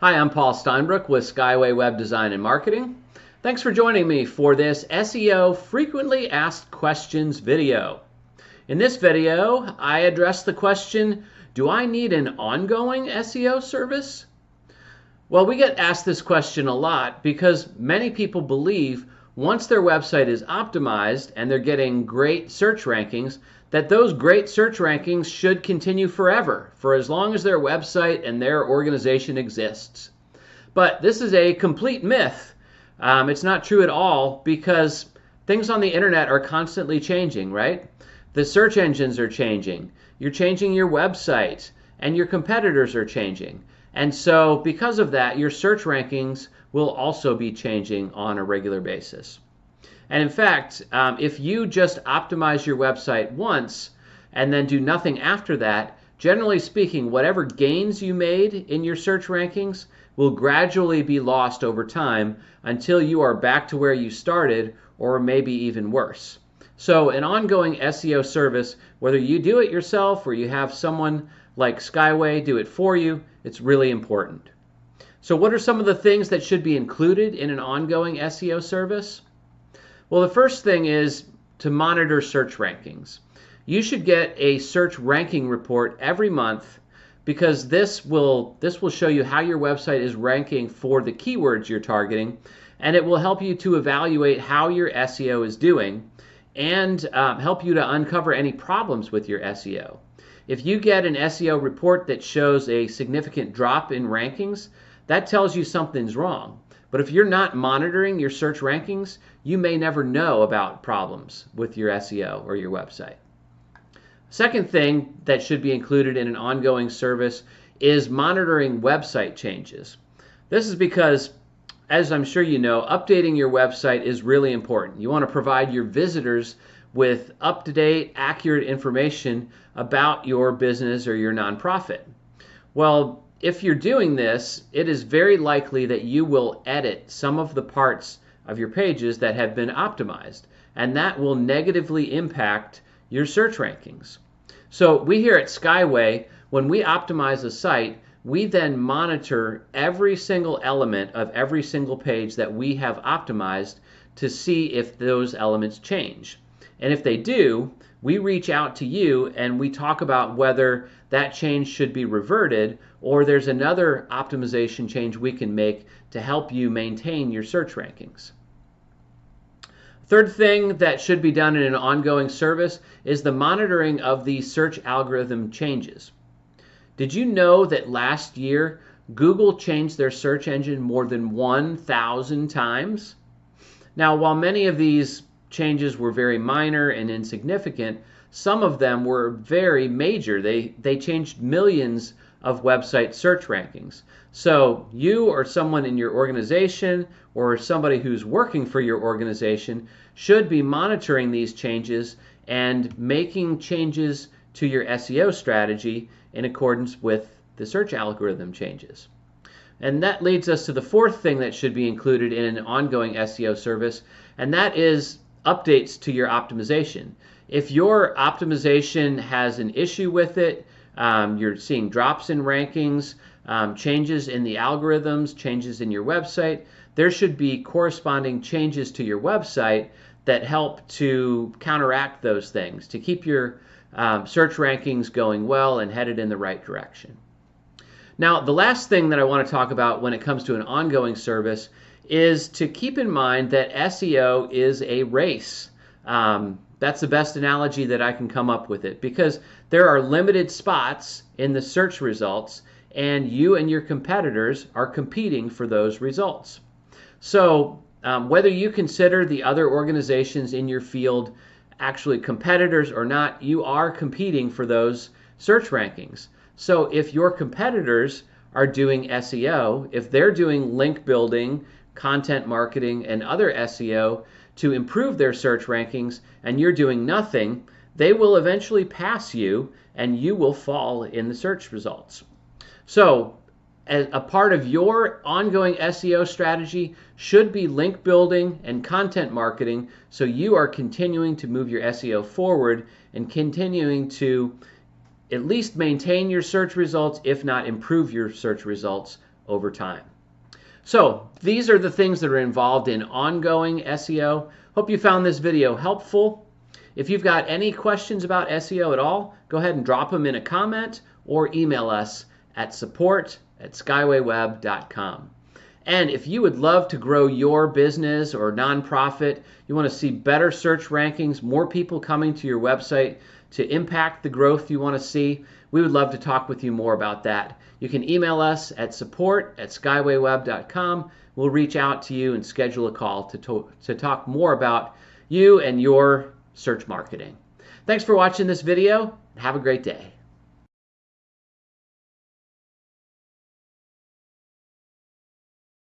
Hi, I'm Paul Steinbrook with Skyway Web Design and Marketing. Thanks for joining me for this SEO Frequently Asked Questions video. In this video, I address the question, do I need an ongoing SEO service? Well, we get asked this question a lot because many people believe once their website is optimized and they're getting great search rankings, that those great search rankings should continue forever, for as long as their website and their organization exists. But this is a complete myth. It's not true at all because things on the internet are constantly changing, right? The search engines are changing. You're changing your website, and your competitors are changing. And so because of that, your search rankings will also be changing on a regular basis. And in fact, if you just optimize your website once and then do nothing after that, generally speaking, whatever gains you made in your search rankings will gradually be lost over time until you are back to where you started, or maybe even worse. So an ongoing SEO service, whether you do it yourself or you have someone like Skyway do it for you, it's really important. So what are some of the things that should be included in an ongoing SEO service? Well, the first thing is to monitor search rankings. You should get a search ranking report every month because this will show you how your website is ranking for the keywords you're targeting, and it will help you to evaluate how your SEO is doing and help you to uncover any problems with your SEO. If you get an SEO report that shows a significant drop in rankings, that tells you something's wrong. But if you're not monitoring your search rankings, you may never know about problems with your SEO or your website. Second thing that should be included in an ongoing service is monitoring website changes. This is because, as I'm sure you know, updating your website is really important. You want to provide your visitors with up-to-date, accurate information about your business or your nonprofit. Well, if you're doing this, it is very likely that you will edit some of the parts of your pages that have been optimized, and that will negatively impact your search rankings. So we here at Skyway, when we optimize a site, we then monitor every single element of every single page that we have optimized to see if those elements change. And if they do, we reach out to you and we talk about whether that change should be reverted or there's another optimization change we can make to help you maintain your search rankings. Third thing that should be done in an ongoing service is the monitoring of the search algorithm changes. Did you know that last year Google changed their search engine more than 1,000 times? Now, while many of these changes were very minor and insignificant, some of them were very major. They changed millions of website search rankings. So you or someone in your organization or somebody who's working for your organization should be monitoring these changes and making changes to your SEO strategy in accordance with the search algorithm changes. And that leads us to the fourth thing that should be included in an ongoing SEO service, and that is updates to your optimization. If your optimization has an issue with it, you're seeing drops in rankings, changes in the algorithms, changes in your website, there should be corresponding changes to your website that help to counteract those things, to keep your search rankings going well and headed in the right direction. Now, the last thing that I want to talk about when it comes to an ongoing service is to keep in mind that SEO is a race. That's the best analogy that I can come up with it, because there are limited spots in the search results and you and your competitors are competing for those results. So whether you consider the other organizations in your field actually competitors or not, you are competing for those search rankings. So if your competitors are doing SEO, if they're doing link building, content marketing, and other SEO to improve their search rankings, and you're doing nothing, they will eventually pass you and you will fall in the search results. So as a part of your ongoing SEO strategy should be link building and content marketing, so you are continuing to move your SEO forward and continuing to at least maintain your search results, if not improve your search results over time. So these are the things that are involved in ongoing SEO. Hope you found this video helpful. If you've got any questions about SEO at all, go ahead and drop them in a comment or email us at support@skywayweb.com. And if you would love to grow your business or nonprofit, you want to see better search rankings, more people coming to your website to impact the growth you want to see, we would love to talk with you more about that. You can email us at support@skywayweb.com. We'll reach out to you and schedule a call to talk more about you and your search marketing. Thanks for watching this video. Have a great day.